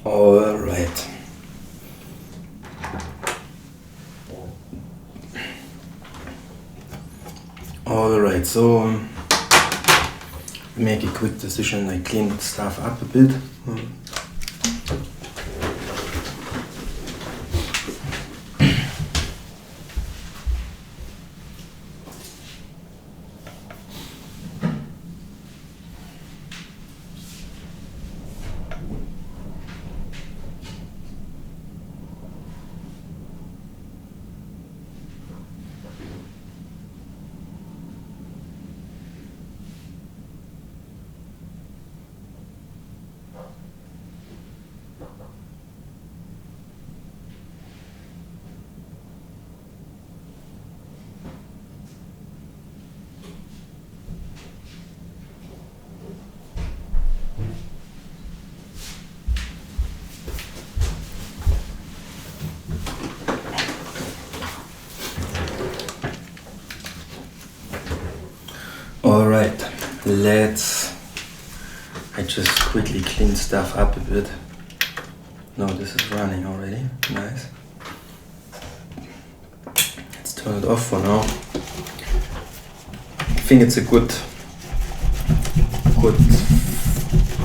Alright. Alright, so make a quick decision. I clean stuff up a bit. Alright, I just quickly clean stuff up a bit. No, this is running already, nice. Let's turn it off for now. I think it's a good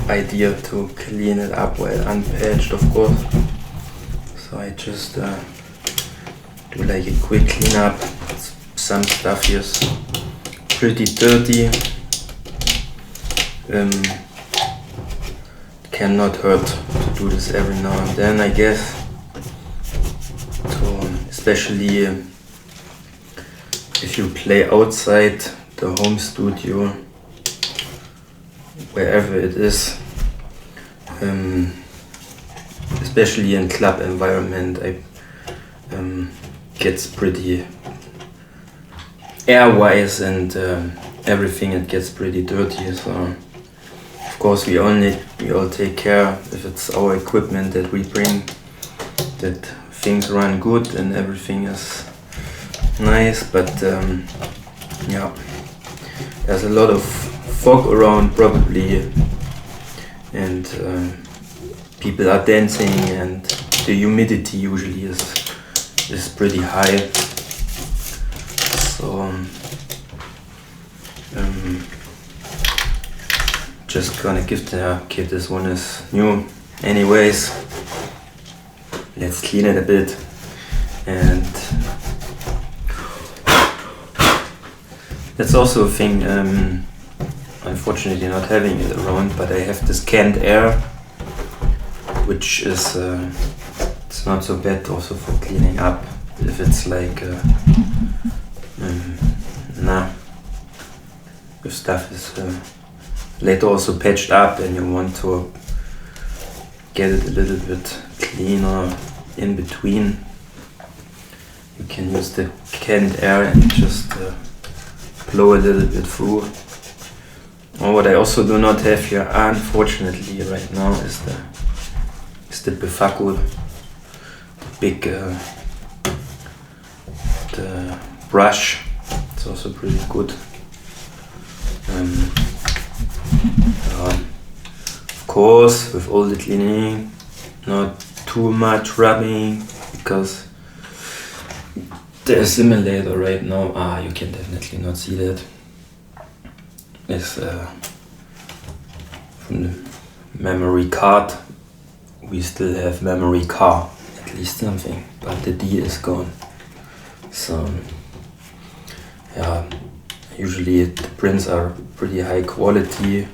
idea to clean it up while unpatched, of course. So I just do like a quick cleanup. Some stuff here is pretty dirty. Cannot hurt to do this every now and then, I guess. So especially if you play outside the home studio, wherever it is, especially in club environment, gets pretty air-wise and everything, it gets pretty dirty. So of course we all take care, if it's our equipment that we bring, that things run good and everything is nice. But yeah, there's a lot of fog around probably, and people are dancing, and the humidity usually is pretty high. So just gonna give the kid, this one is new anyways. Let's clean it a bit. And that's also a thing, unfortunately not having it around, but I have this canned air, which is it's not so bad also for cleaning up. If it's like if stuff is later also patched up and you want to get it a little bit cleaner in between, you can use the canned air and just blow a little bit through. Or what I also do not have here, unfortunately, right now is the Befaco, the big the brush. It's also pretty good. Of course, with all the cleaning, not too much rubbing, because the Assimilator right now, you can definitely not see that, is from the memory card. We still have memory car, at least something, but the D is gone. So yeah, usually the prints are pretty high quality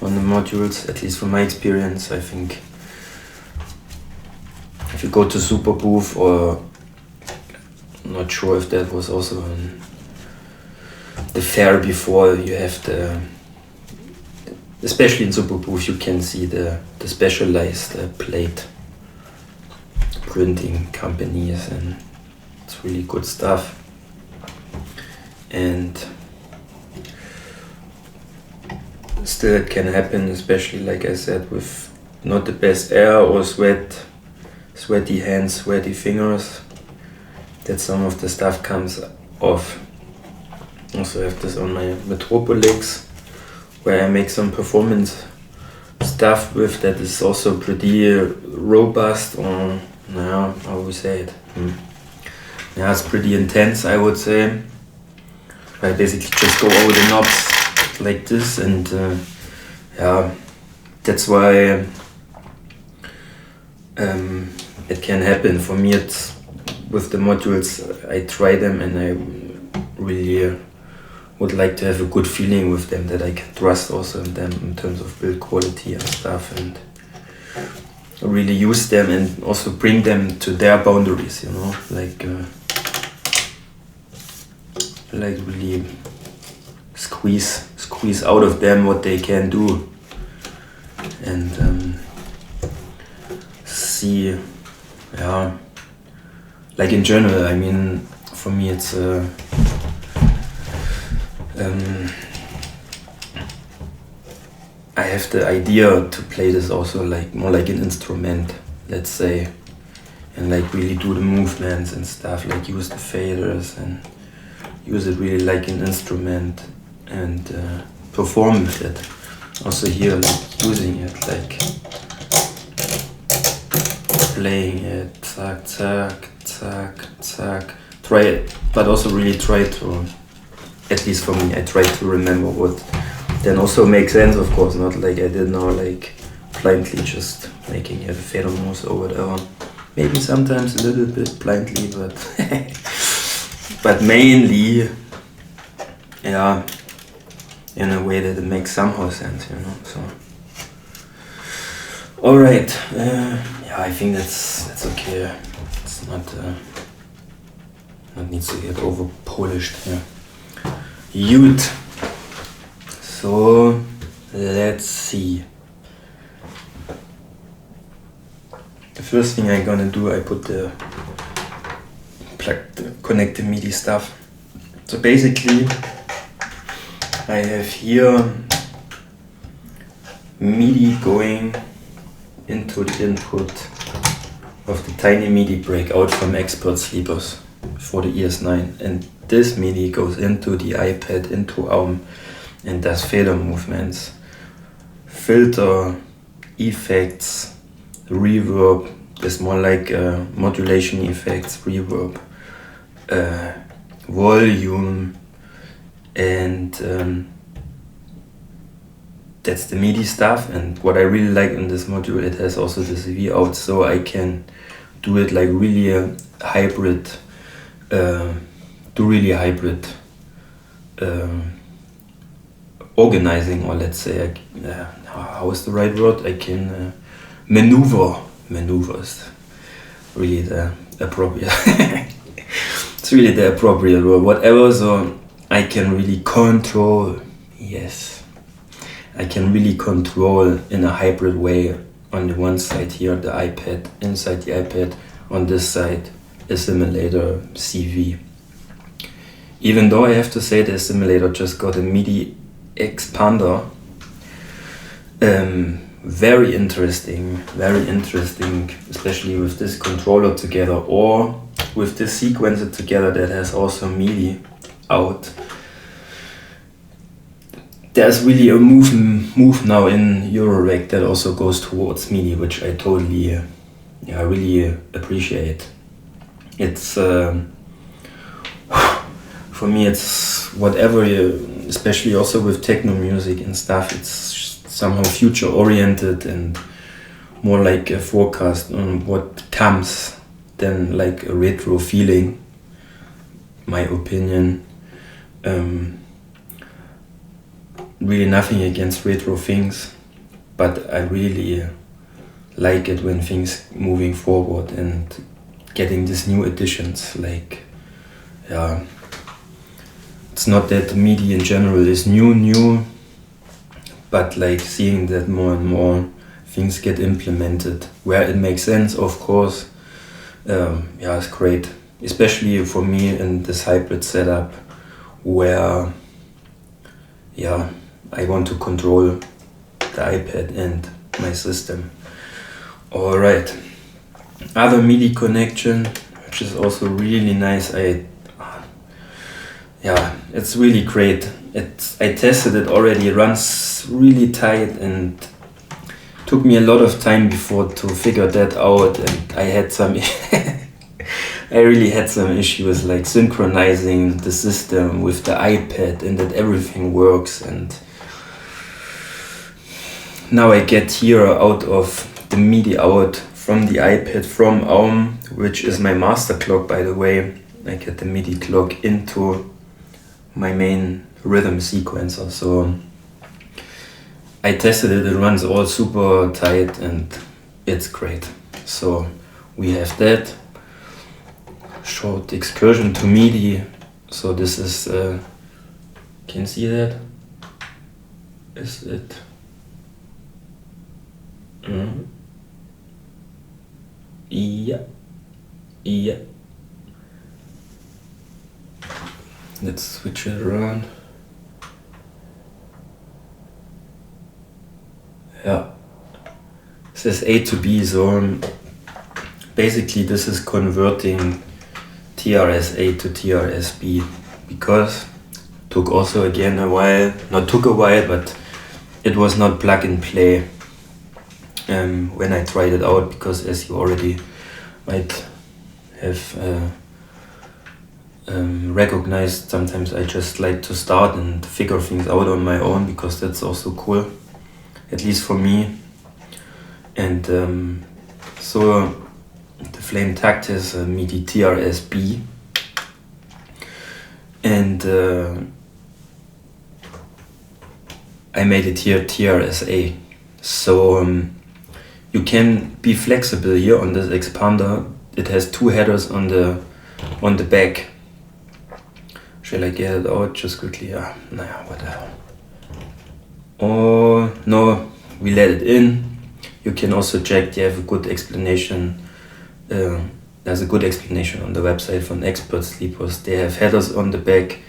on the modules, at least from my experience. I think if you go to Super Booth, or I'm not sure if that was also in the fair before, you have especially in Super Booth, you can see the specialized plate printing companies, and it's really good stuff. And still it can happen, especially like I said, with not the best air or sweaty hands, sweaty fingers, that some of the stuff comes off. Also have this on my Metropolix, where I make some performance stuff with that is also pretty robust, or how we say it. Yeah, it's pretty intense, I would say. I basically just go over the knobs like this, and yeah, that's why it can happen. For me, it's with the modules, I try them and I really would like to have a good feeling with them, that I can trust also in them in terms of build quality and stuff, and really use them and also bring them to their boundaries, you know, like really squeeze out of them what they can do, and see, yeah, like in general, I mean, for me it's I have the idea to play this also like more like an instrument, let's say, and like really do the movements and stuff, like use the faders and use it really like an instrument, and perform with it. Also here, like using it, like playing it, zack, zack, zack, zack. Try it, but also really try to, at least for me, I try to remember what then also makes sense, of course, not like I did now, like blindly just making a fader moves or whatever. Maybe sometimes a little bit blindly, but but mainly, yeah, in a way that it makes somehow sense, you know. So, all right, yeah, I think that's okay. It's not needs to get over polished here. Gut. So let's see. The first thing I'm gonna do, I put connect the Midi stuff. So basically, I have here Midi going into the input of the tiny Midi breakout from Expert Sleepers for the ES9, and this Midi goes into the iPad, into and does fader movements, filter, effects, reverb. There's more like modulation effects, reverb, volume, and that's the Midi stuff. And what I really like in this module, it has also this V out, so I can do it like really a hybrid, organizing, or let's say, how is the right word? I can maneuver is really the appropriate. It's really the appropriate word, whatever. So I can really control. Yes, I can really control in a hybrid way. On the one side here, the iPad, inside the iPad. On this side, Assimilator CV. Even though I have to say the Assimilator just got a Midi expander, very interesting, especially with this controller together, or with this sequencer together that has also Midi out. There's really a move now in Eurorack that also goes towards Midi, which I totally, I really appreciate. It's for me, it's whatever, especially also with techno music and stuff, it's somehow future oriented and more like a forecast on what comes than like a retro feeling, my opinion. Really nothing against retro things, but I really like it when things moving forward and getting these new additions, like, yeah, it's not that Midi in general is new, but like seeing that more and more things get implemented where it makes sense, of course. Yeah, it's great, especially for me in this hybrid setup where, yeah, I want to control the iPad and my system. All right, other Midi connection, which is also really nice. Yeah, it's really great. I tested it already. It runs really tight, and took me a lot of time before to figure that out, and I had some I really had some issues like synchronizing the system with the iPad and that everything works. And now I get here out of the MIDI out from the iPad from which is my master clock, by the way. I get the MIDI clock into my main rhythm sequencer. So I tested it, it runs all super tight and it's great. So we have that short excursion to MIDI. So this is, can you see that? Is it? Yeah. Let's switch it around. Yeah. It says A to B, so basically this is converting TRS-A to TRS-B, because took also again a while, not took a while, but it was not plug and play when I tried it out, because as you already might have recognized, sometimes I just like to start and figure things out on my own, because that's also cool, at least for me. And so the flame takt is a MIDI TRS-B, and I made it here TRS-A. So you can be flexible here on this expander. It has two headers on the back. Shall I get it out just quickly? Yeah, nah, whatever. Oh no, we let it in. You can also check, they have a good explanation. There's a good explanation on the website from Expert Sleepers. They have headers on the back,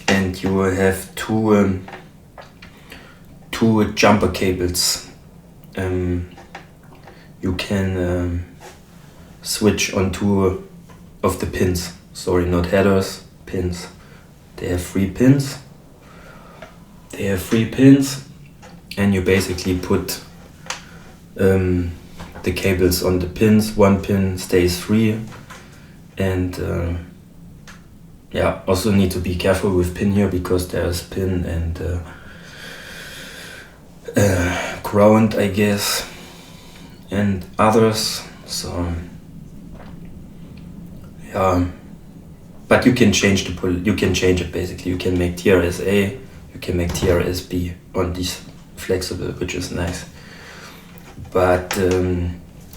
and you will have two jumper cables. You can switch on two of the pins. Sorry, not headers, pins. They have 3 pins. And you basically put the cables on the pins. One pin stays free, and yeah, also need to be careful with pin here, because there's pin and ground, I guess, and others. So yeah, but you can change you can change it basically. You can make TRS-A, you can make TRS-B on these flexible, which is nice. But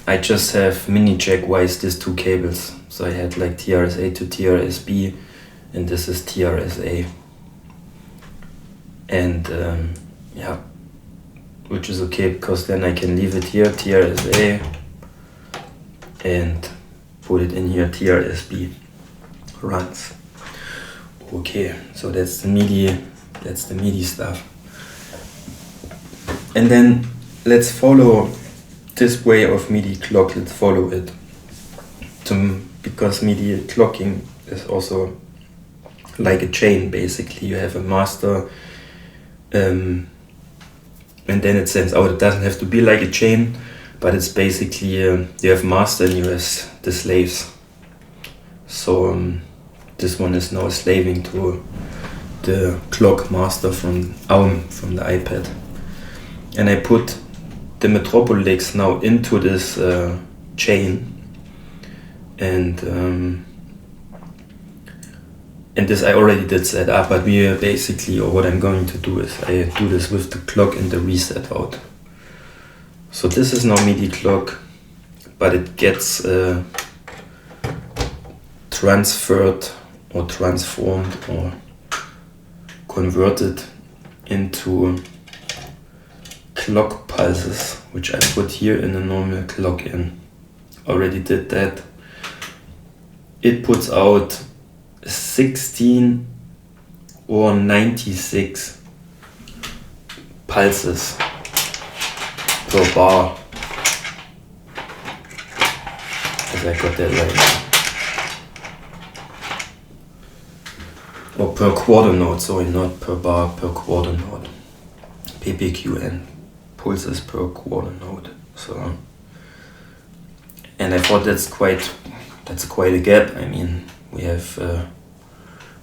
I just have mini jack wise these 2 cables. So I had like TRS-A to TRS-B, and this is TRS-A. And yeah, which is okay, because then I can leave it here TRS-A and put it in here TRS-B. Runs. Okay, so that's the MIDI stuff. And then let's follow this way of MIDI clock. Let's follow it, because MIDI clocking is also like a chain. Basically, you have a master, and then it sends out. It doesn't have to be like a chain, but it's basically you have master and you have the slaves. So this one is now slaving to the clock master from the iPad, and I put the Metropolix now into this chain, and this I already did set up, but we basically, or what I'm going to do is I do this with the clock and the reset out. So this is now MIDI clock, but it gets transferred or transformed or converted into clock pulses, which I put here in a normal clock in. Already did that. It puts out 16 or 96 pulses per bar. As I got that right. Or per quarter note, sorry, not per bar, per quarter note. PPQN pulses per quarter note. So, and I thought that's quite a gap. I mean, we have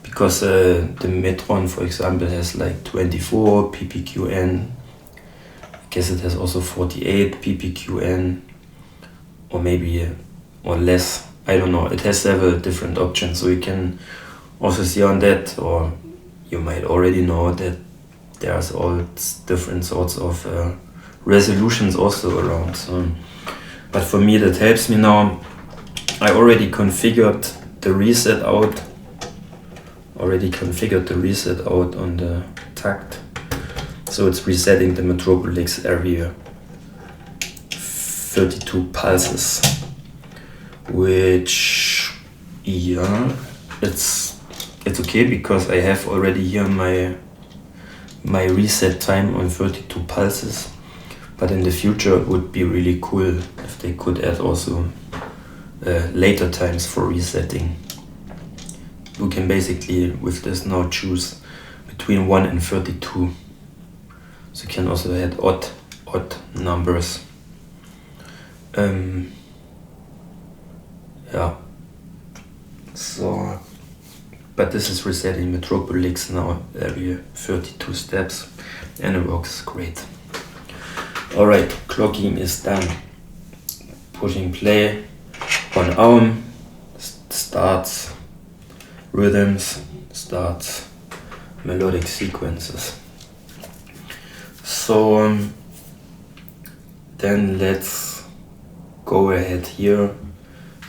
because the mid one, for example, has like 24 ppqn. I guess it has also 48 ppqn, or maybe or less. I don't know. It has several different options, so you can also see on that, or you might already know that there's all different sorts of resolutions also around. So, but for me, that helps me now. I already configured the reset out. On the takt, so it's resetting the metropolis every 32 pulses, which, yeah, it's okay, because I have already here my reset time on 32 pulses. But in the future it would be really cool if they could add also later times for resetting. You can basically with this now choose between 1 and 32. So you can also add odd numbers. Yeah. So, but this is resetting metropolis now every 32 steps, and it works great. Alright, clocking is done. Pushing play on arm, starts rhythms, starts melodic sequences. So then let's go ahead here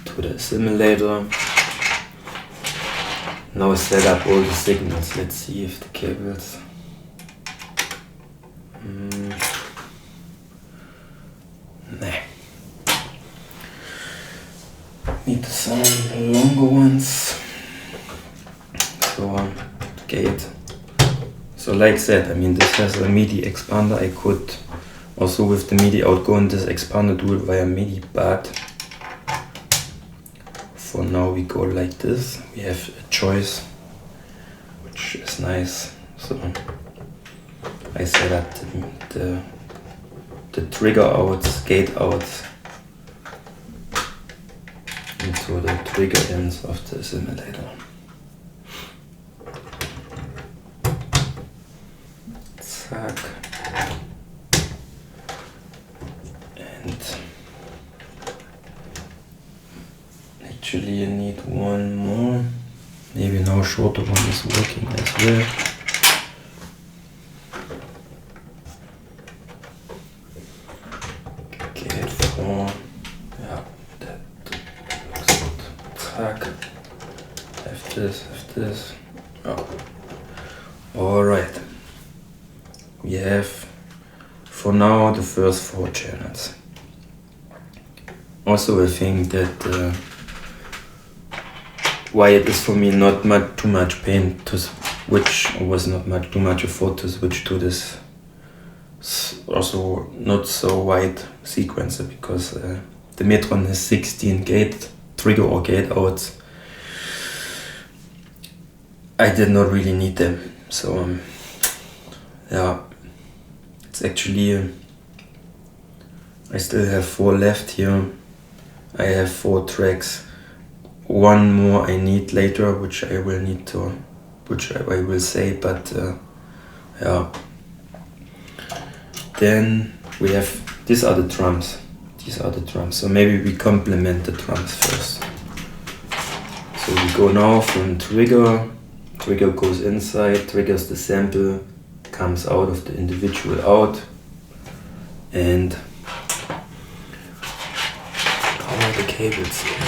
to the Assimilator. Now set up all the signals. Let's see if the cables need some longer ones. So gate. So like that, I mean, this has a Midi expander. I could also with the Midi out go in this expander, do it via Midi, but for now we go like this. We have a choice, which is nice. So I set up the trigger outs, gate outs into the trigger ends of the Assimilator. Zack. And actually you need one more. Maybe now a shorter one is working as well. Gate 4. Yeah, that looks good. Zack. Have this. Oh. Alright. We have for now the first 4 channels. Also I think that why it is for me not too much pain to switch, or was not too much effort to switch to this also not so wide sequencer, because the mid one has 16 gate trigger or gate outs. I did not really need them, so yeah, it's actually I still have 4 left here. I have 4 tracks. One more I need later, which I will say, but yeah. Then we have, these are the drums. So maybe we complement the drums first. So we go now from trigger goes inside, triggers the sample, comes out of the individual out, and how are the cables here?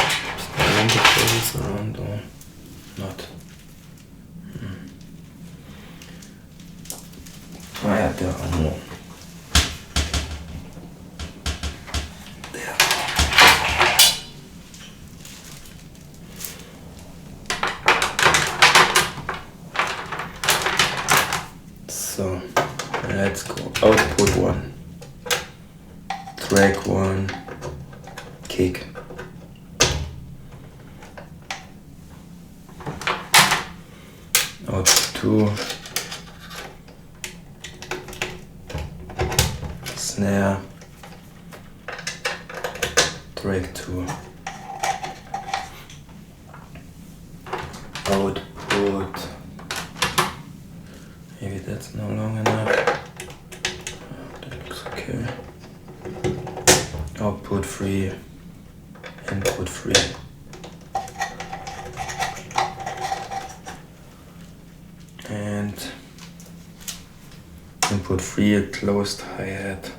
Are the cables around or not? Oh yeah, there are more. There. So let's go. Output 1, track 1, kick. Output 2, snare, track 2, output, maybe that's not long enough, that looks okay, output 3, input 3. And input 3, a closed hi-hat,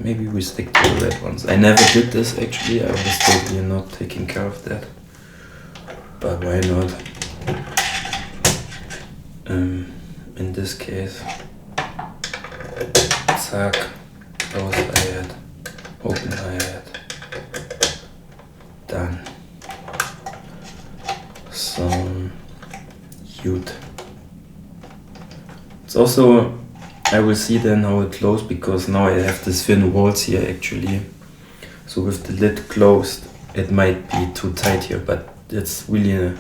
maybe we stick to the red ones. I never did this actually, I was totally not taking care of that, but why not? In this case, zack, close hi-hat, open hi-hat, done. Some cute. It's also, I will see then how it closes, because now I have this thin walls here actually. So with the lid closed, it might be too tight here, but it's really,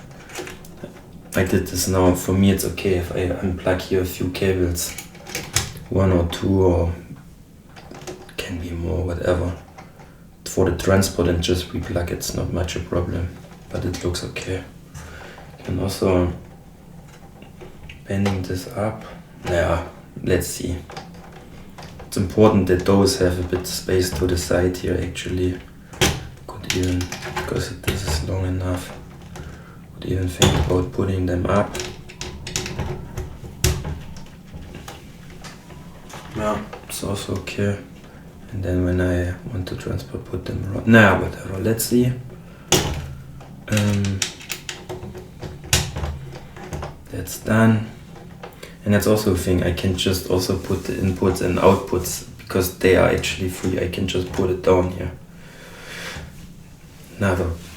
I did this now. For me it's okay if I unplug here a few cables, 1 or 2 or can be more, whatever. For the transport and just replug, it's not much a problem, but it looks okay. And also bending this up, yeah, let's see. It's important that those have a bit space to the side here actually. Could even, because this is long enough, could even think about putting them up. Yeah, it's also okay. And then when I want to transport, put them around. Nah, whatever, let's see. That's done. And that's also a thing, I can just also put the inputs and outputs, because they are actually free, I can just put it down here.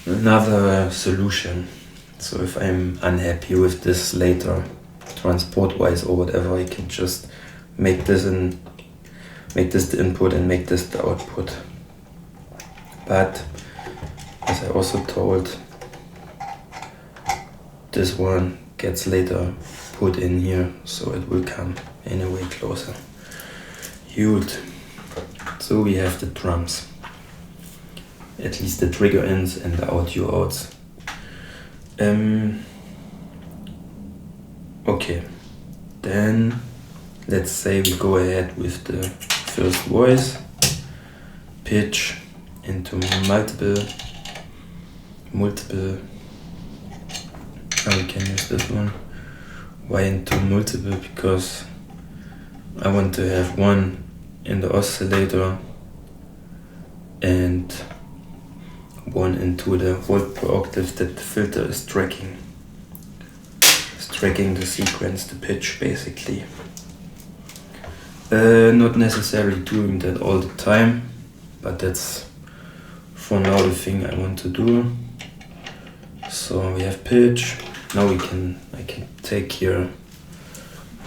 Another solution. So if I'm unhappy with this later, transport wise or whatever, I can just make this the input and make this the output. But as I also told, this one gets later put in here, so it will come anyway closer. Huge. So we have the drums, at least the trigger ins and the audio outs. Okay, then let's say we go ahead with the first voice, pitch into multiple. We can use this one. Why into multiple? Because I want to have one in the oscillator and one into the volt per octave that the filter is tracking. It's tracking the sequence, the pitch basically. Not necessarily doing that all the time, but that's for now the thing I want to do. So we have pitch. Now I can take here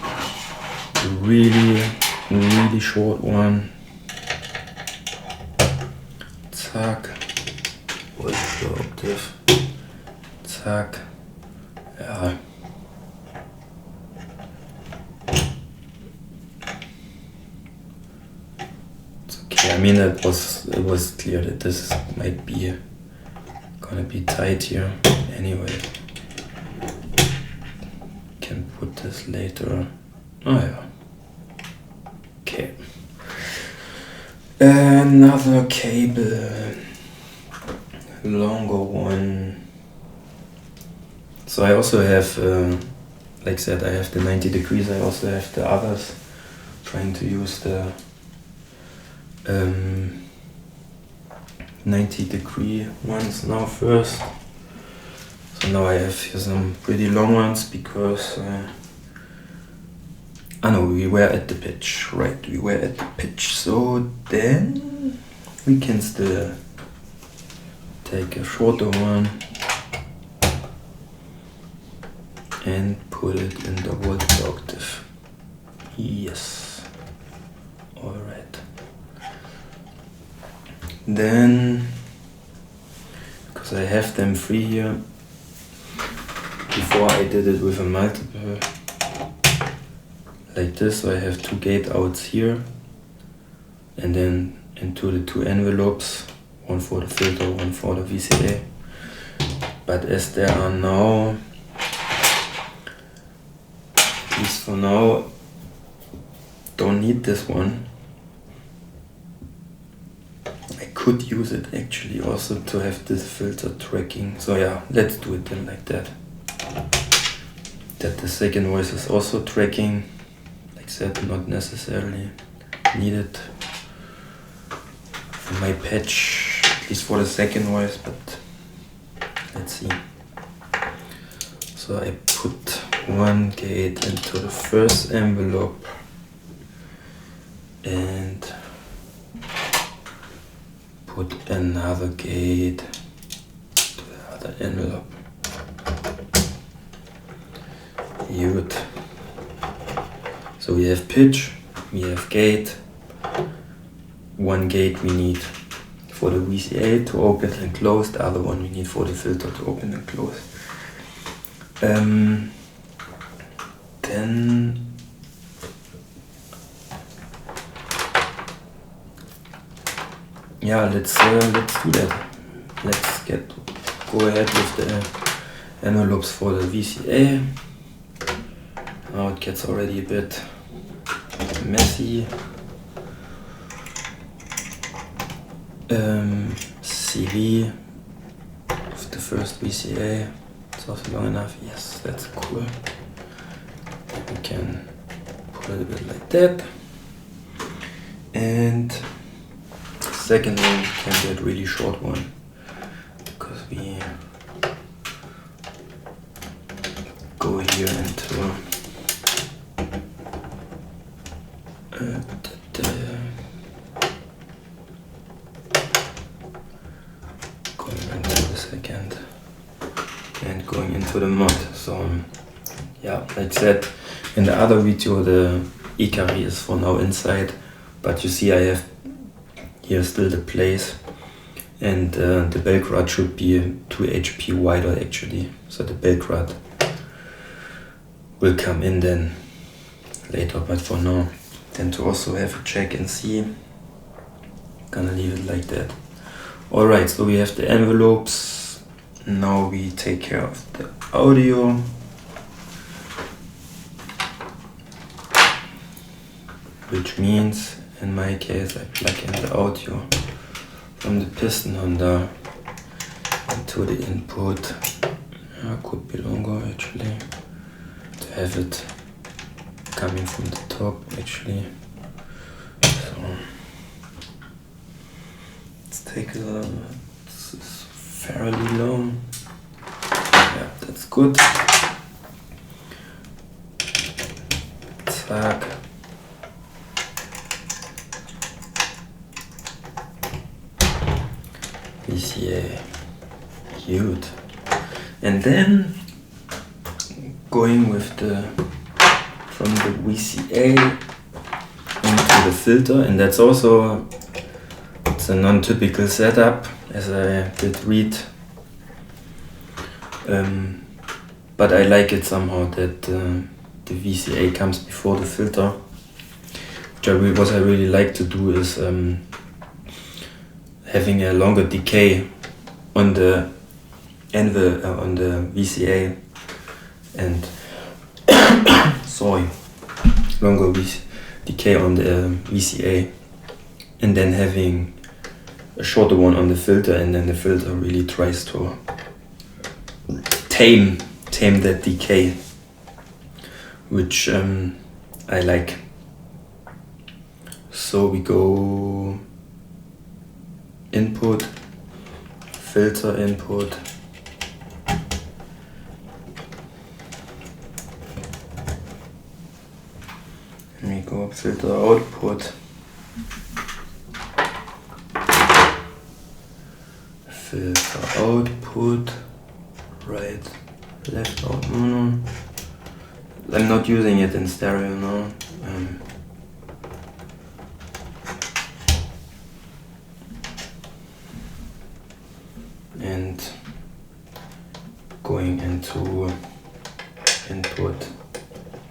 a really short one. Zack. What's the octave? Zack. Yeah. It's okay. I mean, it was clear that this might be gonna be tight here. Anyway. Can put this later. Oh yeah. Okay. Another cable, longer one. So I also have, like I said, I have the 90 degrees. I also have the others. Trying to use the 90 degree ones now first. So now I have here some pretty long ones because no, we were at the pitch, right? We were at the pitch. So then we can still take a shorter one and put it in the volt per octave. Yes. All right. Then, because I have them free here, before I did it with a multiple like this, so I have 2 gate outs here and then into the 2 envelopes, one for the filter, one for the VCA. But as there are now, at least for now, don't need this one. I could use it actually also to have this filter tracking. So yeah, let's do it then like that. That the second voice is also tracking, like that, not necessarily needed for my patch, at least for the second voice, but let's see. So I put 1 gate into the first envelope and put another gate to the other envelope. Good. So we have pitch, we have gate. 1 gate we need for the VCA to open and close, the other one we need for the filter to open and close. Then yeah, let's do that. Let's go ahead with the envelopes for the VCA. Now it gets already a bit messy. CV of the first VCA. It's also long enough. Yes, that's cool. We can put it a bit like that. And the second one can be a really short one because we go here into and going into the mod. So yeah, like said in the other video, the Ikari is for now inside, but you see I have here still the place, and the belt rod should be 2 HP wider actually, so the belt rod will come in then later, but for now then to also have a check and see, gonna leave it like that. Alright, so we have the envelopes. Now we take care of the audio. Which means, in my case, I plug in the audio from the piston Honda into the input. Could be longer actually, to have it coming from the top actually. So let's take a fairly low. Yeah, that's good. Zack. VCA. Cute. And then going with the from the VCA into the filter, and that's also, it's a non-typical setup, as I did read, but I like it somehow that the VCA comes before the filter. What I really like to do is having a longer decay on the on the VCA, and sorry, longer decay on the VCA, and then having a shorter one on the filter, and then the filter really tries to tame that decay, which I like. So we go input, filter input, and we go filter output, filter output, right, left out mono. I'm not using it in stereo now. And going into input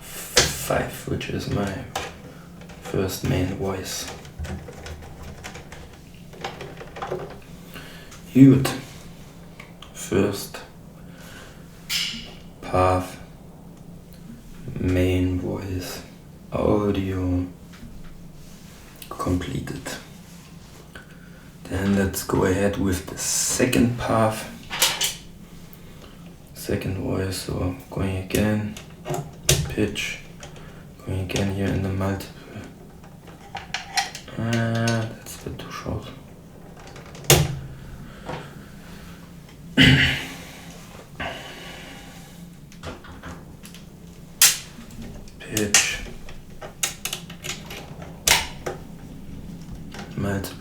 5, which is my first main voice. Good. First path, main voice, audio completed. Then let's go ahead with the second path, second voice. So going again, pitch, going again here in the multiple. That's a bit too short. Pitch, multiple.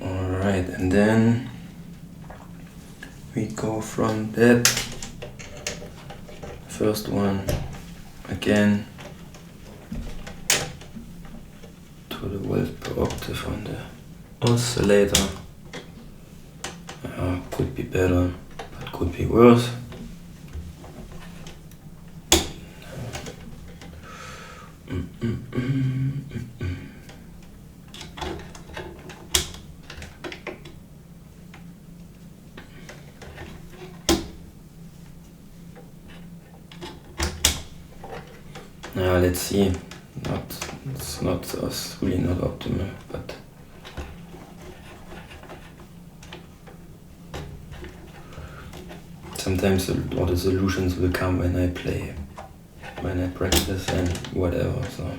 Alright, and then we go from that first one again to the volt per octave on the oscillator. Could be better, but could be worse. Let's see. It's not really not optimal, but sometimes all the solutions will come when I play, when I practice and whatever. So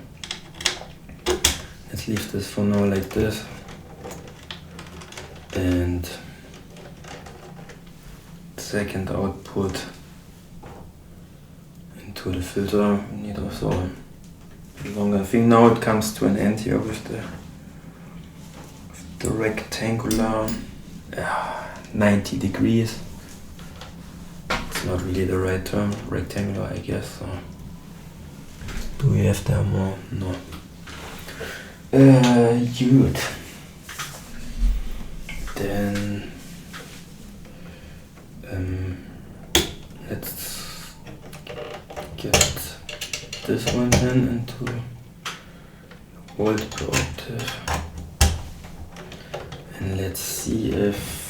let's leave this for now like this. And second output into the filter. We need also a longer thing. Now it comes to an end here with the rectangular 90 degrees. It's not really the right term, rectangular, I guess. So do we have there more? No. Good. Then let's get this one then into volt per octave, and let's see if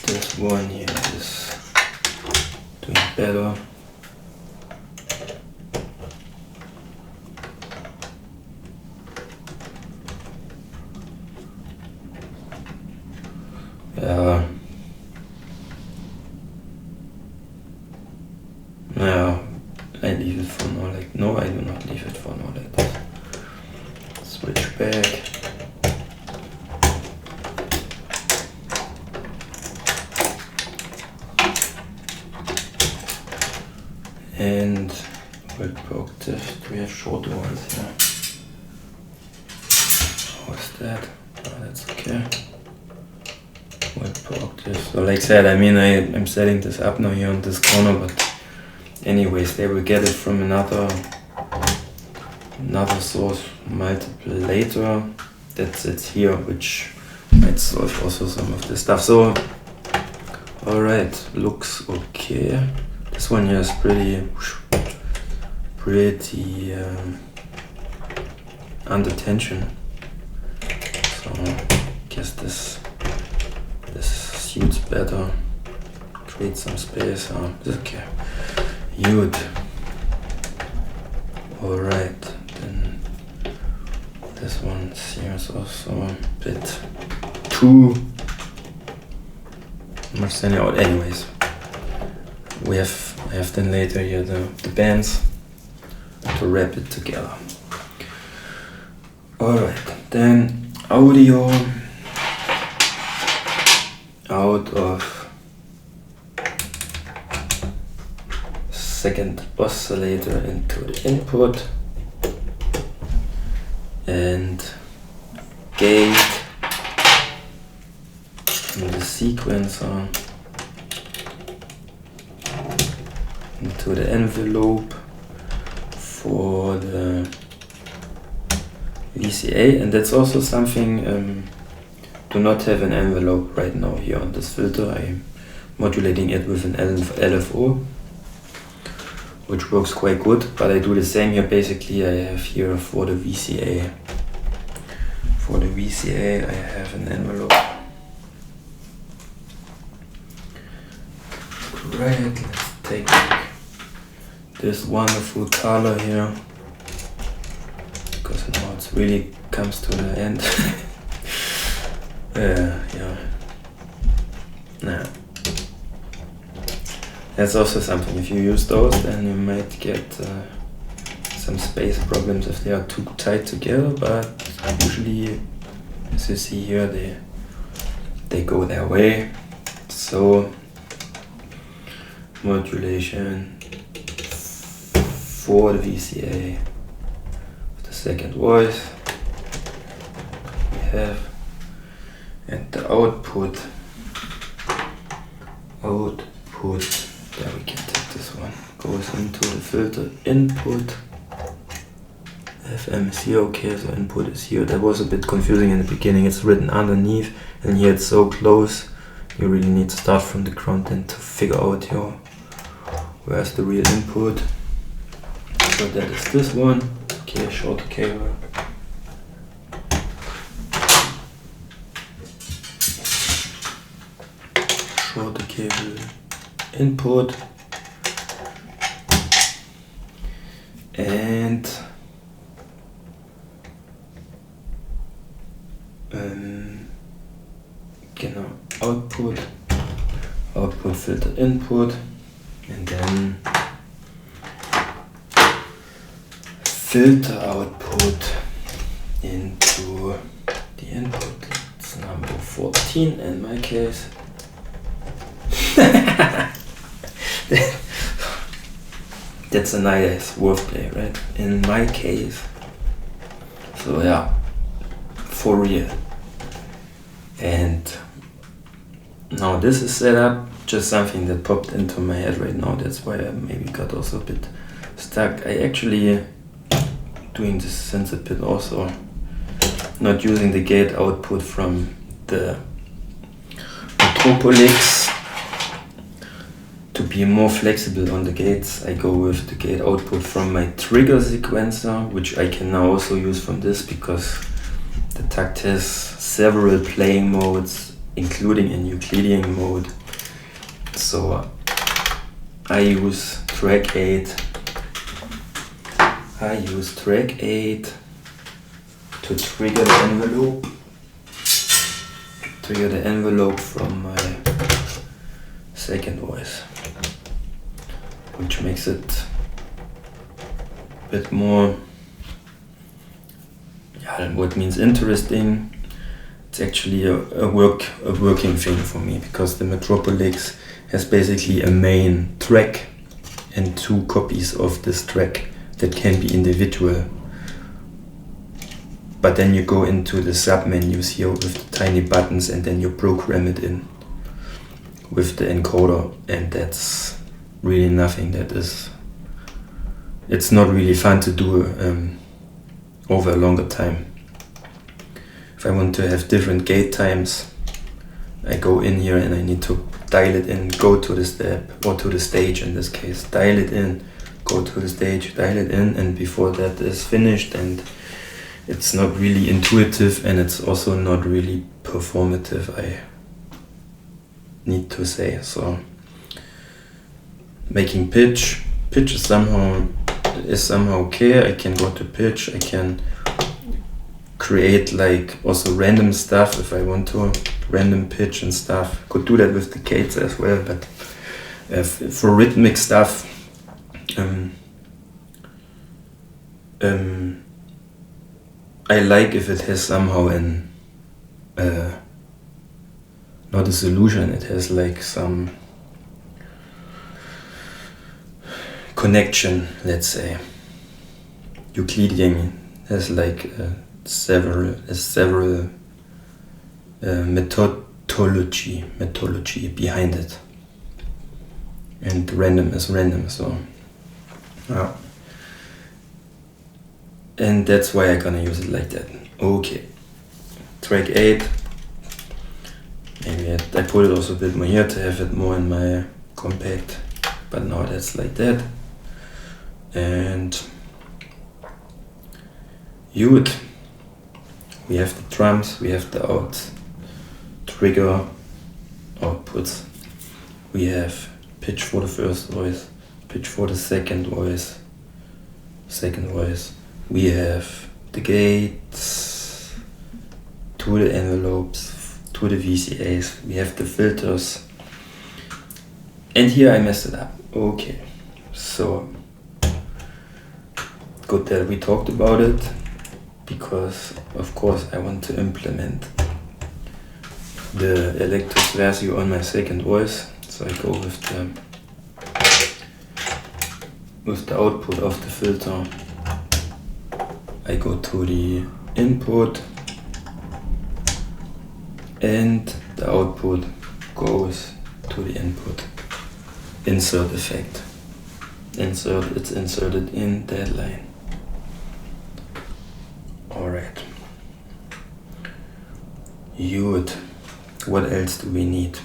this one here is doing better. I leave it for now like, no, I do not leave it for now like this. Switch back. And volt per octave, do we have shorter ones here? How's that? Oh, that's okay. Volt per octave. So like I said, I mean, I'm setting this up now here on this corner, but anyways, they will get it from another source multiplier that's it here, which might solve also some of this stuff. So, alright, looks okay. This one here is pretty under tension. So, I guess this suits better. Create some space. It's okay. Good. Alright, then this one here is also a bit too much standing out. Anyways, I have then later here the bands to wrap it together. Alright, then audio out of second oscillator into the input, and gate in the sequencer into the envelope for the VCA, and that's also something. Do not have an envelope right now here on this filter. I'm modulating it with an LFO, which works quite good, but I do the same here. Basically, I have here for the VCA. For the VCA, I have an envelope. Great, let's take this wonderful color here, because now it really comes to the end. Yeah. Nah. That's also something. If you use those, then you might get some space problems if they are too tight together. But usually, as you see here, they go their way. So modulation for the VCA with the second voice we have. And the output, there we can take this one, goes into the filter input. FM is here, okay, so input is here. That was a bit confusing in the beginning, it's written underneath, and here it's so close, you really need to start from the ground end to figure out where's the real input. So that is this one, okay, short cable. Shorter cable input, and output filter input, and then filter output into the input. It's number 14 in my case. That's a nice wordplay, right? In my case. So yeah, for real. And now this is set up, just something that popped into my head right now. That's why I maybe got also a bit stuck. I actually doing this since a bit also, not using the gate output from the Metropolix. To be more flexible on the gates, I go with the gate output from my trigger sequencer, which I can now also use from this because the takt has several playing modes, including a Euclidean mode. So I use track 8. I use track 8 to trigger the envelope. Trigger the envelope from my second voice, which makes it a bit more, what means interesting. It's actually a working thing for me, because the Metropolix has basically a main track and 2 copies of this track that can be individual. But then you go into the sub-menus here with the tiny buttons, and then you program it in with the encoder, and that's really nothing that is, it's not really fun to do over a longer time. If I want to have different gate times, I go in here and I need to dial it in, go to the step, or to the stage in this case, dial it in, go to the stage, dial it in, and before that is finished, and it's not really intuitive, and it's also not really performative, I need to say. So making pitch is somehow okay. I can go to pitch, I can create like also random stuff if I want to, random pitch and stuff. Could do that with the gates as well, but for rhythmic stuff, I like if it has somehow an not a solution, it has like some connection, let's say. Euclidean has like several method methodology behind it. And random is random, so yeah. And that's why I'm gonna use it like that. Okay, track 8. Maybe I put it also a bit more here to have it more in my compact, but now that's like that. And Youth, we have the drums, we have the trigger outputs, we have pitch for the first voice, pitch for the second voice, we have the gates to the envelopes, to the VCAs, we have the filters, and here I messed it up. Okay, so good that we talked about it, because of course I want to implement the electric Versio on my second voice, so I go with the output of the filter. I go to the input and the output goes to the input. Insert effect. It's inserted in that line. Alright. Good. What else do we need?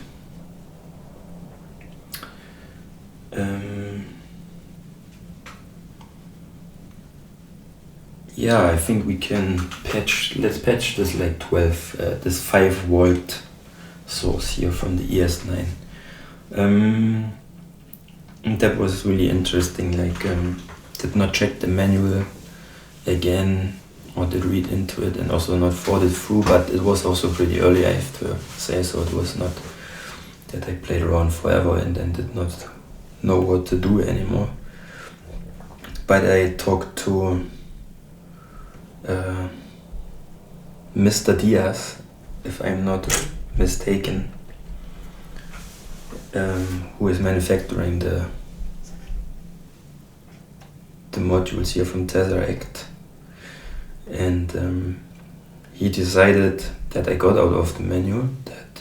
Yeah, I think we can let's patch this like 12, this 5 volt source here from the ES9. And that was really interesting, like did not check the manual again, or did read into it, and also not thought it through, but it was also pretty early, I have to say, so it was not that I played around forever and then did not know what to do anymore. But I talked to Mr. Diaz, if I'm not mistaken, who is manufacturing the modules here from Tesseract, and he decided that I got out of the manual that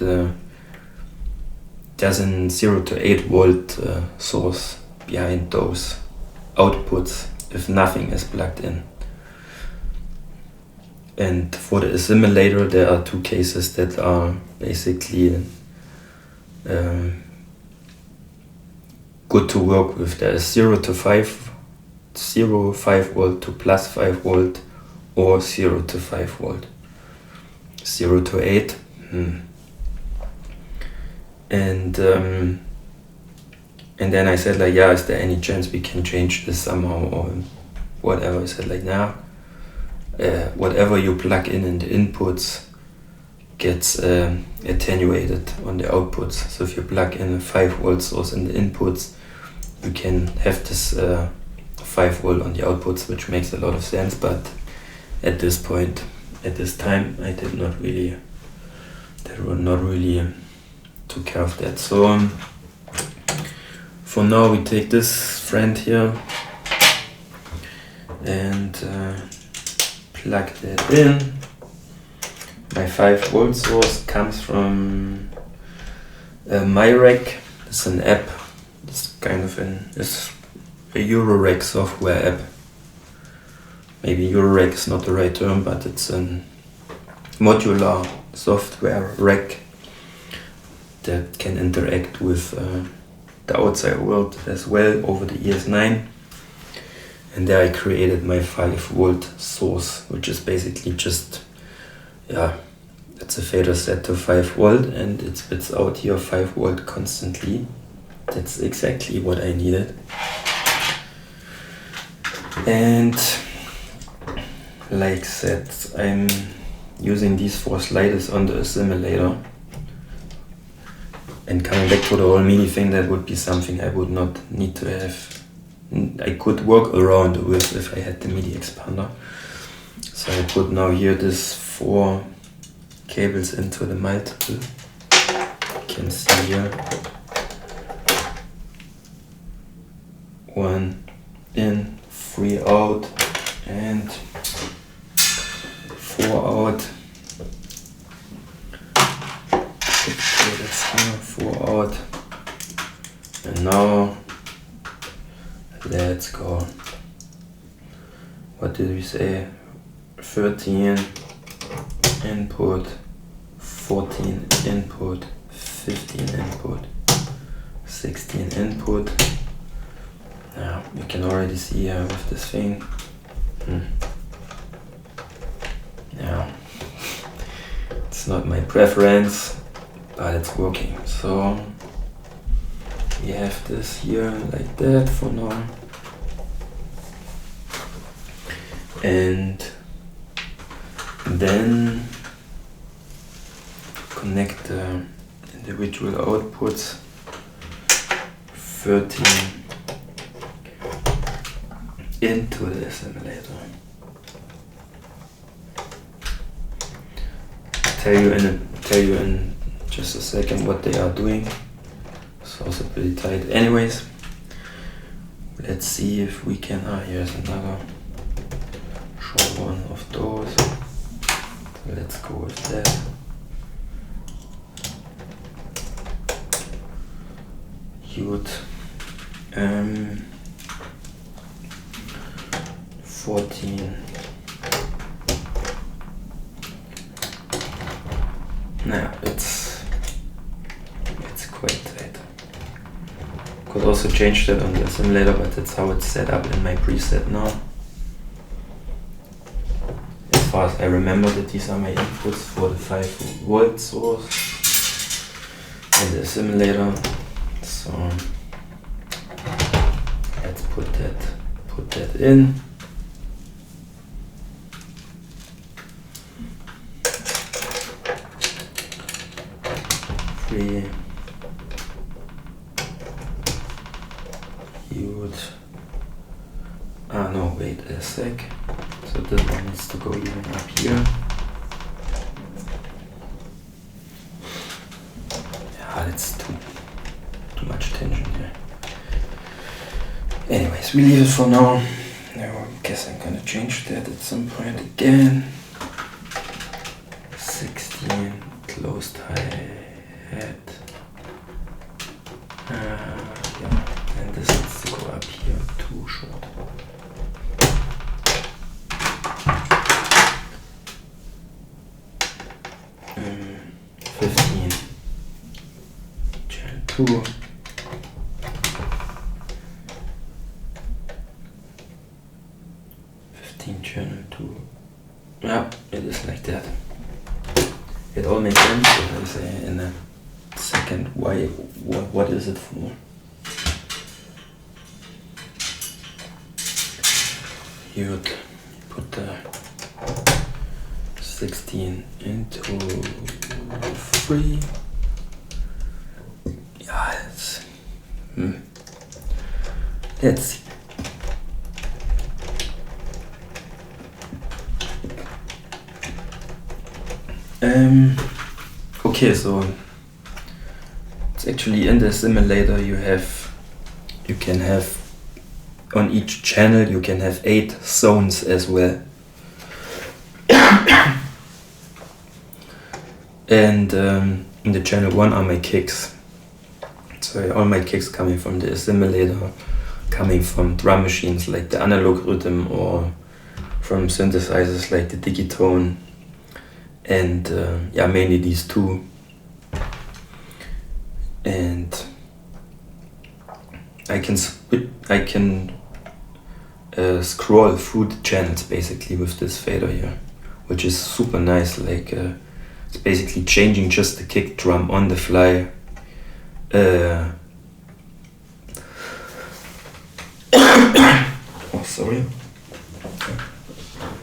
there's a 0 to 8 volt source behind those outputs if nothing is plugged in. And for the Assimilator there are 2 cases that are basically good to work with. There is 0 to 5 volt to plus 5 volt, or 0 to 5 volt. 0 to 8. And then I said like, yeah, is there any chance we can change this somehow or whatever? I said like, nah, whatever you plug in the inputs gets attenuated on the outputs. So if you plug in a 5 volt source in the inputs, you can have this 5 volt on the outputs, which makes a lot of sense, but at this point, at this time, I did not really took care of that. So for now we take this friend here and plug that in. My 5 volt source comes from MyRack. It's an app. It's kind of it's a Eurorack software app. Maybe Eurorack is not the right term, but it's a modular software rack that can interact with the outside world as well over the ES9. And there I created my 5 volt source, which is basically just, it's a fader set to 5 volt and it spits out here 5 volt constantly. That's exactly what I needed. And like said, I'm using these 4 sliders on the Assimilator. And coming back to the whole Midi thing, that would be something I would not need to have. I could work around with if I had the Midi expander. So I put now here this 4 cables into the multiple. You can see here 1 in, 3 out, and 4 out. And now let's go. What did we say? 13 input, 14 input, 15 input, 16 input. Now you can already see with this thing. Yeah, it's not my preference, but it's working. So we have this here like that for now. And then connect the individual outputs. 13 into the assimilator. Tell you in just a second what they are doing. It's also pretty tight. Anyways, let's see if we can. Here's another short one of those. Let's go with that. Cute. 14. Nah, it's quite tight. Could also change that on the Assimilator, but that's how it's set up in my preset now. As far as I remember, that these are my inputs for the 5-volt source and the Assimilator. So let's put that in. Huge. No, wait a sec. So this one needs to go even up here. Yeah, that's too much tension here. Anyways, we leave it for now. I guess I'm gonna change that at some point again. 16 closed hi-hat. Yeah, and this needs to go up here, too short. Um, 15 channel 2. Channel 2. Yeah, it is like that. It all makes sense, as I say in a second. Why? What is it for? You would put the 16 into 3. Yeah, it's. Let's see. Okay, so it's actually in the Assimilator you can have on each channel you can have 8 zones as well. And in the channel 1 are my kicks. So all my kicks coming from the Assimilator, coming from drum machines like the analog rhythm or from synthesizers like the digitone. And yeah, mainly these two. And I can scroll through the channels basically with this fader here, which is super nice. Like it's basically changing just the kick drum on the fly. Oh, sorry.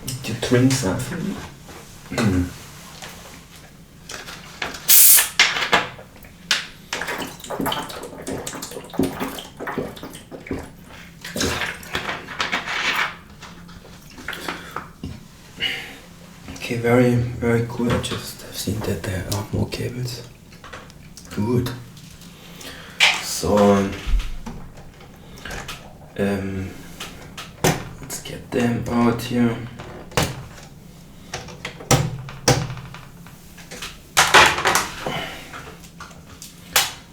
Need to drink something. Okay, very, very cool. I just have seen that there are more cables. Good. So, let's get them out here.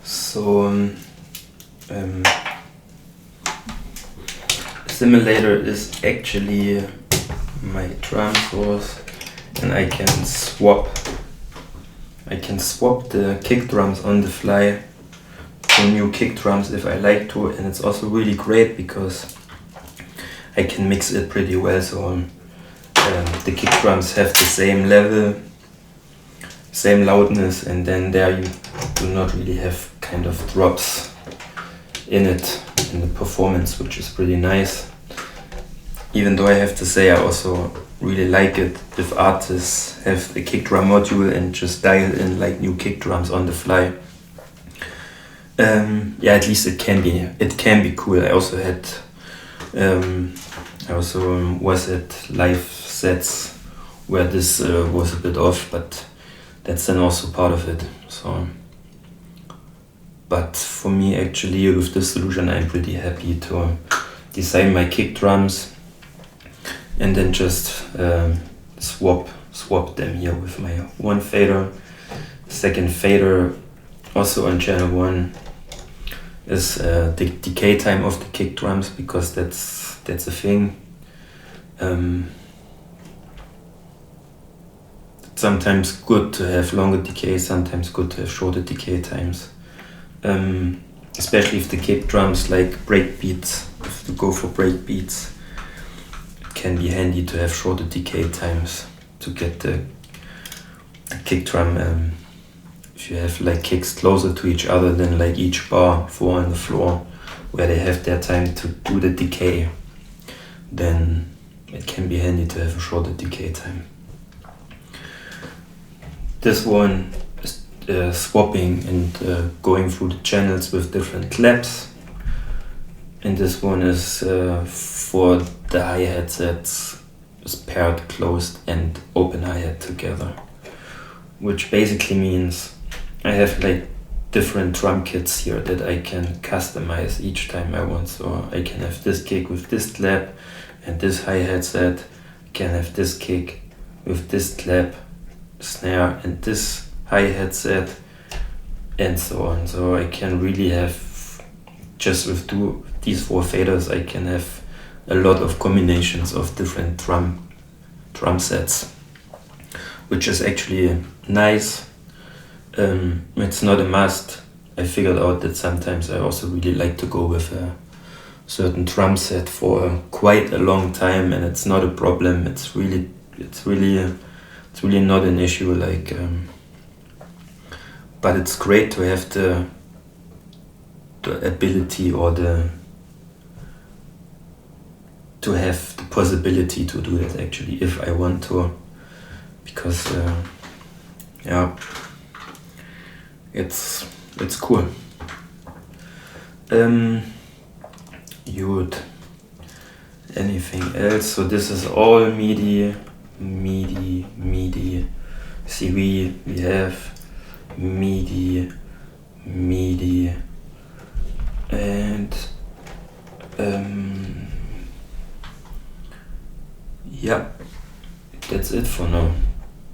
So, Assimilator is actually my drum source, and I can swap the kick drums on the fly to new kick drums if I like to, and it's also really great because I can mix it pretty well, so the kick drums have the same level, same loudness, and then there you do not really have kind of drops in it, in the performance, which is pretty nice. Even though I have to say I also really like it if artists have the kick drum module and just dial in like new kick drums on the fly. Yeah, at least it can be cool. I also was at live sets where this was a bit off, but that's then also part of it. So, but for me actually with this solution I'm pretty happy to design my kick drums and then just swap them here with my one fader. Second fader also on channel 1 is the decay time of the kick drums, because that's a thing. It's sometimes good to have longer decay, sometimes good to have shorter decay times. Especially if the kick drums like break beats, if you go for break beats, it can be handy to have shorter decay times to get the kick drum. If you have like kicks closer to each other than like each bar 4 on the floor, where they have their time to do the decay, then it can be handy to have a shorter decay time. This one is swapping and going through the channels with different claps, and this one is for the hi-hat that's paired closed and open hi-hat together, which basically means I have like different drum kits here that I can customize each time I want. So I can have this kick with this clap and this hi-hat set, I can have this kick with this clap, snare and this hi-hat set, and so on. So I can really have, just with these 4 faders, I can have a lot of combinations of different drum sets, which is actually nice. It's not a must. I figured out that sometimes I also really like to go with a certain drum set for quite a long time, and it's not a problem. It's really not an issue. Like, but it's great to have the ability or to have the possibility to do that actually if I want to, because yeah, it's cool. Good. Anything else? So this is all Midi. See, we have Midi, and yeah, that's it for now.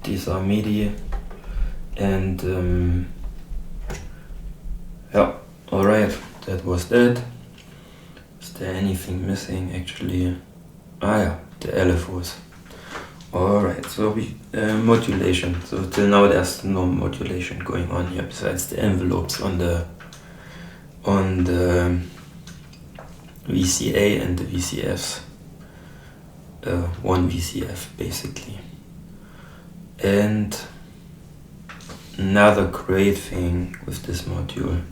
These are Midi, and yeah, alright, that was that. Is there anything missing actually? Ah yeah, the LFOs. Alright, so modulation. So till now there's no modulation going on here besides the envelopes on the VCA and the VCFs. One VCF basically. And another great thing with this module,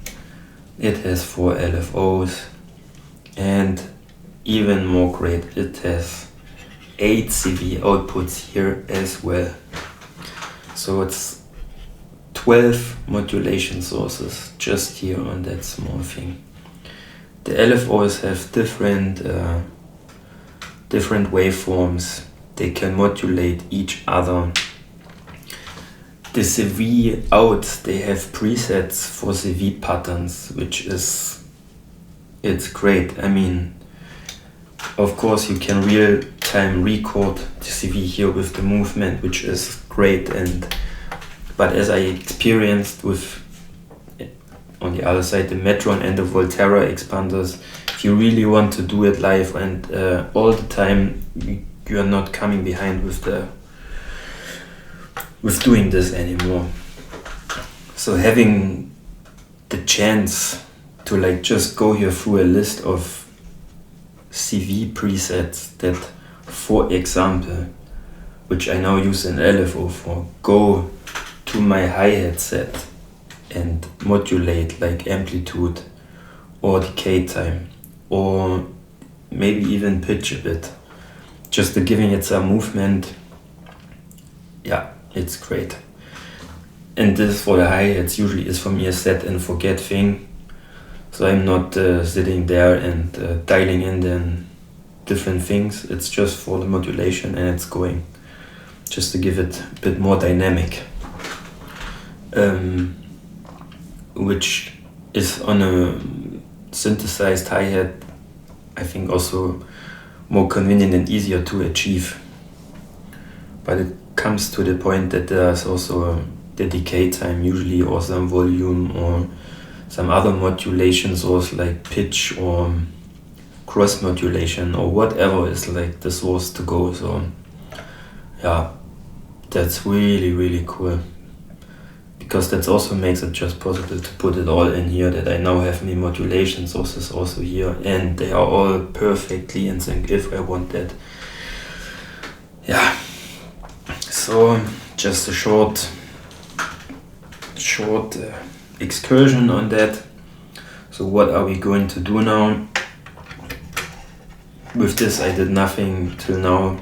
it has 4 LFOs, and even more great, it has 8 CV outputs here as well. So it's 12 modulation sources just here on that small thing. The LFOs have different waveforms. They can modulate each other. The CV out, they have presets for CV patterns, which is, it's great. I mean, of course you can real-time record the CV here with the movement, which is great, but as I experienced on on the other side the Metron and the Volterra expanders. If you really want to do it live and all the time, you are not coming behind with doing this anymore. So having the chance to like just go here through a list of CV presets that, for example, which I now use in LFO for, go to my hi-hat set and modulate like amplitude or decay time or maybe even pitch a bit, just to giving it some movement. Yeah, it's great. And this for the hi-hats usually is for me a set and forget thing. So I'm not sitting there and dialing in then different things. It's just for the modulation and it's going, just to give it a bit more dynamic. Which is on a synthesized hi-hat, I think also more convenient and easier to achieve. But it comes to the point that there's also the decay time usually, or some volume or some other modulation source like pitch or cross modulation or whatever is like the source to go. So yeah, that's really, really cool, because that also makes it just possible to put it all in here, that I now have my modulation sources also here and they are all perfectly in sync if I want that. Yeah, so just a short excursion on that. So what are we going to do now? With this I did nothing till now,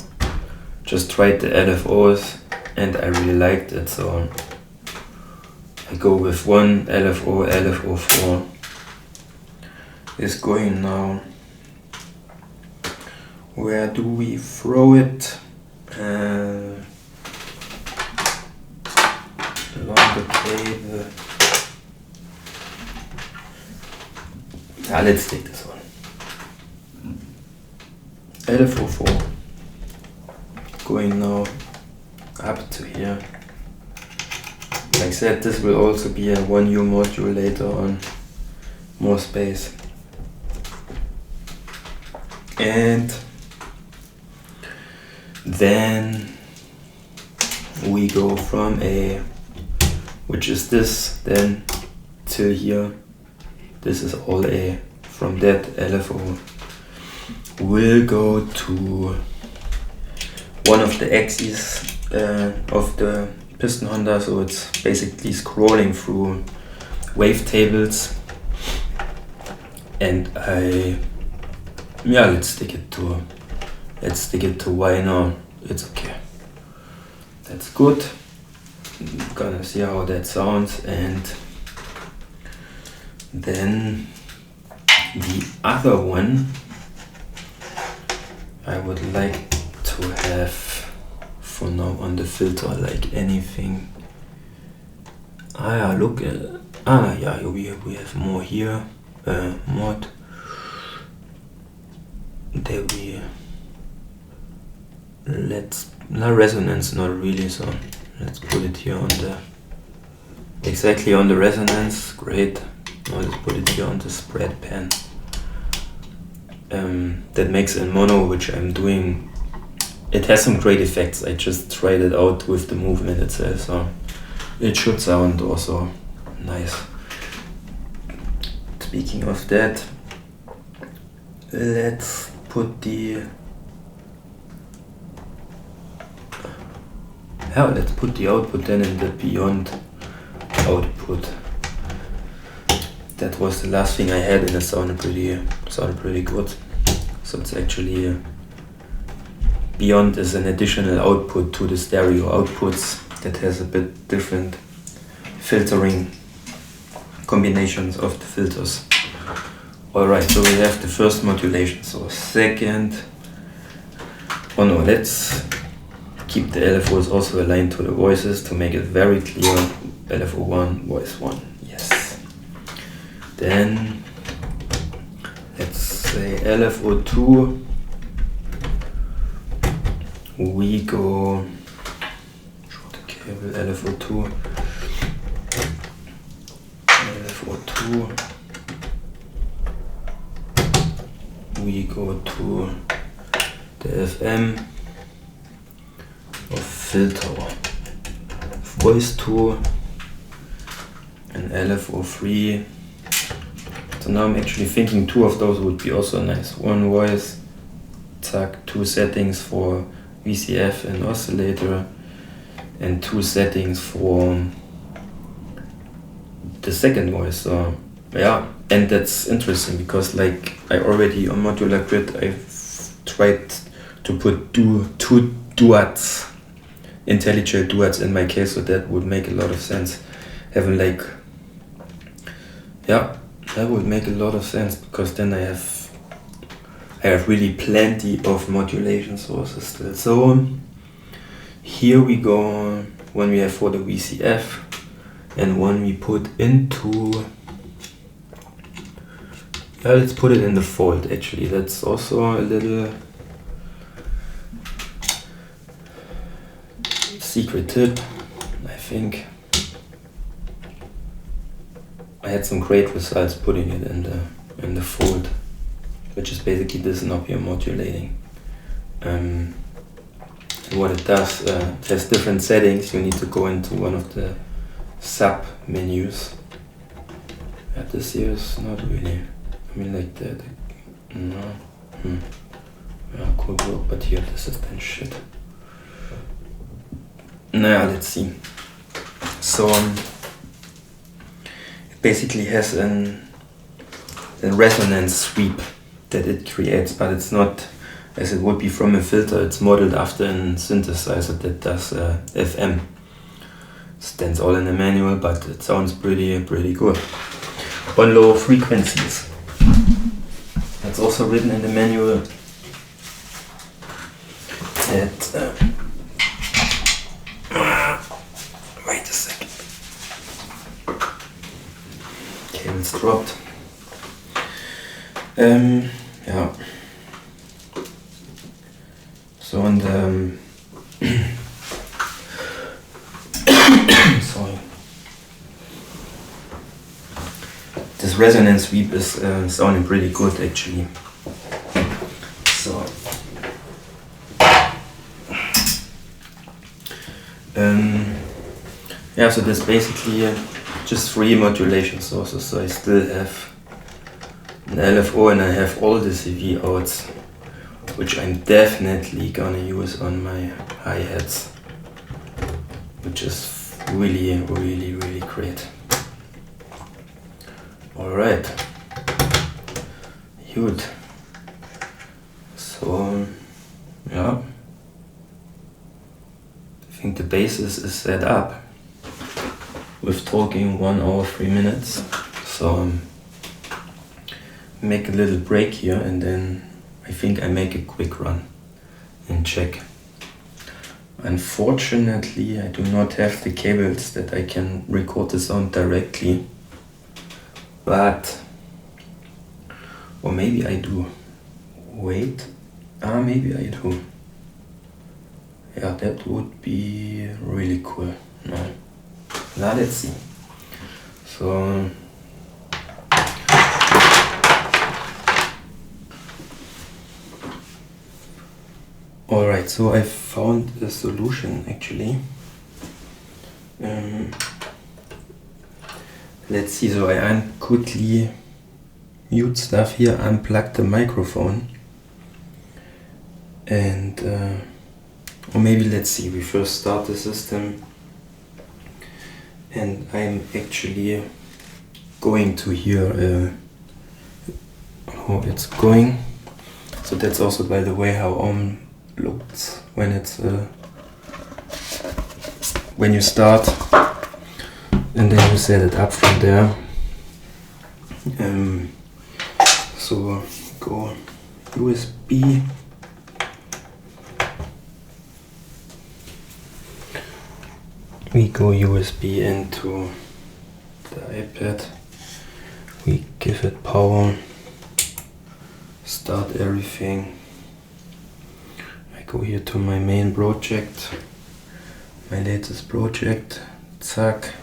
just tried the LFOs and I really liked it, so I go with one LFO, LFO4 is going now. Where do we throw it? Along the cable. Let's take this one. LFO4 going now up to here. Like I said, this will also be a 1U module later on, more space. And then we go from A, which is this, then till here. This is all A. From that LFO will go to one of the axes of the piston Honda, so it's basically scrolling through wavetables, and let's stick it to Y now. It's okay. That's good. I'm gonna see how that sounds, and then the other one I would like to have for now on the filter, like anything. We have more here. Mod. There we resonance, not really, so let's put it here on the exactly on the resonance. Great. Now let's put it here on the spread pan. That makes in mono, which I'm doing. It has some great effects. I just tried it out with the movement itself, so it should sound also nice. Speaking of that, let's put the output then in the beyond output. That was the last thing I had, and it sounded pretty good. So it's actually beyond is an additional output to the stereo outputs that has a bit different filtering combinations of the filters. Alright, so we have the first modulation. So let's keep the LFOs also aligned to the voices to make it very clear. LFO1, voice 1, yes. Then let's say LFO2, we go short cable LFO2, 2, we go to the FM of filter, voice 2, and LFO3. So now I'm actually thinking 2 of those would be also nice. 1 voice, takt, 2 settings for VCF and oscillator, and 2 settings for the second voice. So yeah, and that's interesting because like I already on modular grid I've tried to put two duets, intelligent duets in my case, so that would make a lot of sense. Having like, yeah, that would make a lot of sense because then I have really plenty of modulation sources still. So here we go, one we have for the VCF and one we put into, let's put it in the fold actually. That's also a little secret tip, I think. I had some great results putting it in the fold, which is basically this knob here modulating. And what it does, it has different settings. You need to go into one of the sub menus. This here is not really, I mean like that. No. Yeah, cool work, but here this is then shit. Nah, let's see. So it basically has a resonance sweep that it creates, but it's not as it would be from a filter. It's modeled after a synthesizer that does FM. It stands all in the manual, but it sounds pretty good on low frequencies. That's also written in the manual that wait a second, cable's dropped. Yeah, so on the sorry, this resonance sweep is sounding pretty good actually. So yeah, so there's basically just 3 modulation sources. So I still have an LFO and I have all the CV outs, which I'm definitely gonna use on my hi-hats, which is really great. Alright, good. So yeah, I think the basis is set up. With talking 1 hour 3 minutes, so make a little break here and then I think I make a quick run and check. Unfortunately I do not have the cables that I can record the sound directly, but or maybe I do. Wait, maybe I do. Yeah, that would be really cool. No. Now let's see. So alright, so I found a solution actually. Let's see, so I quickly mute stuff here, unplug the microphone and or maybe let's see, we first start the system. And I'm actually going to hear how it's going. So that's also, by the way, how looks when it's when you start, and then you set it up from there. So go USB. We go USB into the iPad, we give it power, start everything. I go here to my main project, my latest project, zack.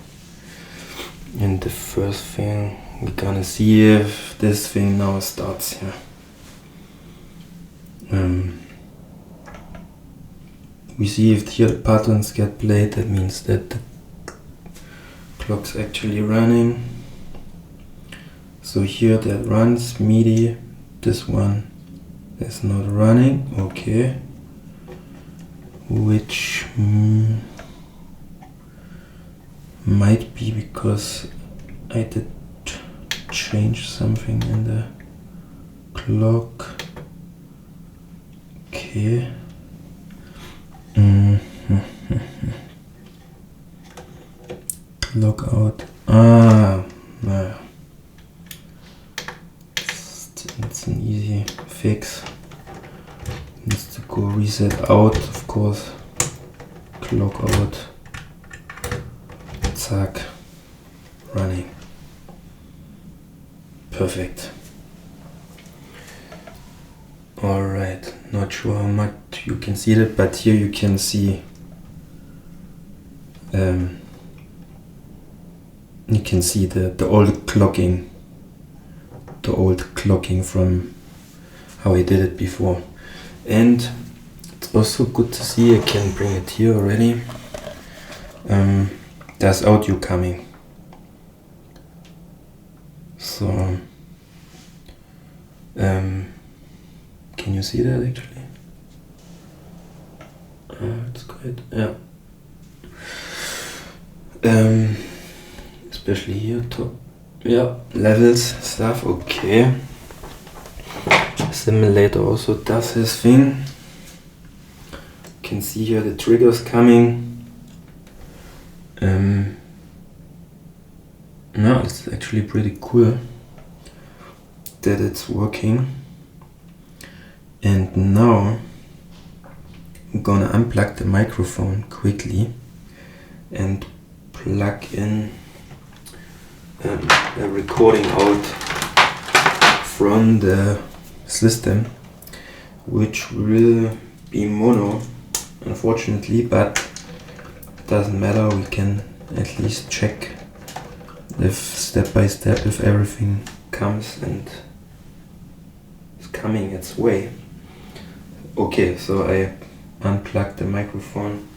And the first thing we're gonna see if this thing now starts here. We see if here the patterns get played, that means that the clock's actually running. So here that runs Midi, this one is not running, okay. Which might be because I did change something in the clock. Okay. Clock out. No. It's an easy fix. Needs to go reset out, of course. Clock out. Zack. Running. Perfect. Alright, not sure how much you can see that, but here you can see the old clocking from how I did it before. And it's also good to see, I can bring it here already. There's audio coming. So can you see that actually? It's quite, yeah. Especially here, top, yeah, levels stuff, okay. Assimilator also does his thing. You can see here the triggers coming. No, it's actually pretty cool that it's working. And now I'm gonna unplug the microphone quickly and plug in a recording out from the system, which will be mono, unfortunately, but it doesn't matter. We can at least check if step by step if everything comes and is coming its way. Okay, so I unplugged the microphone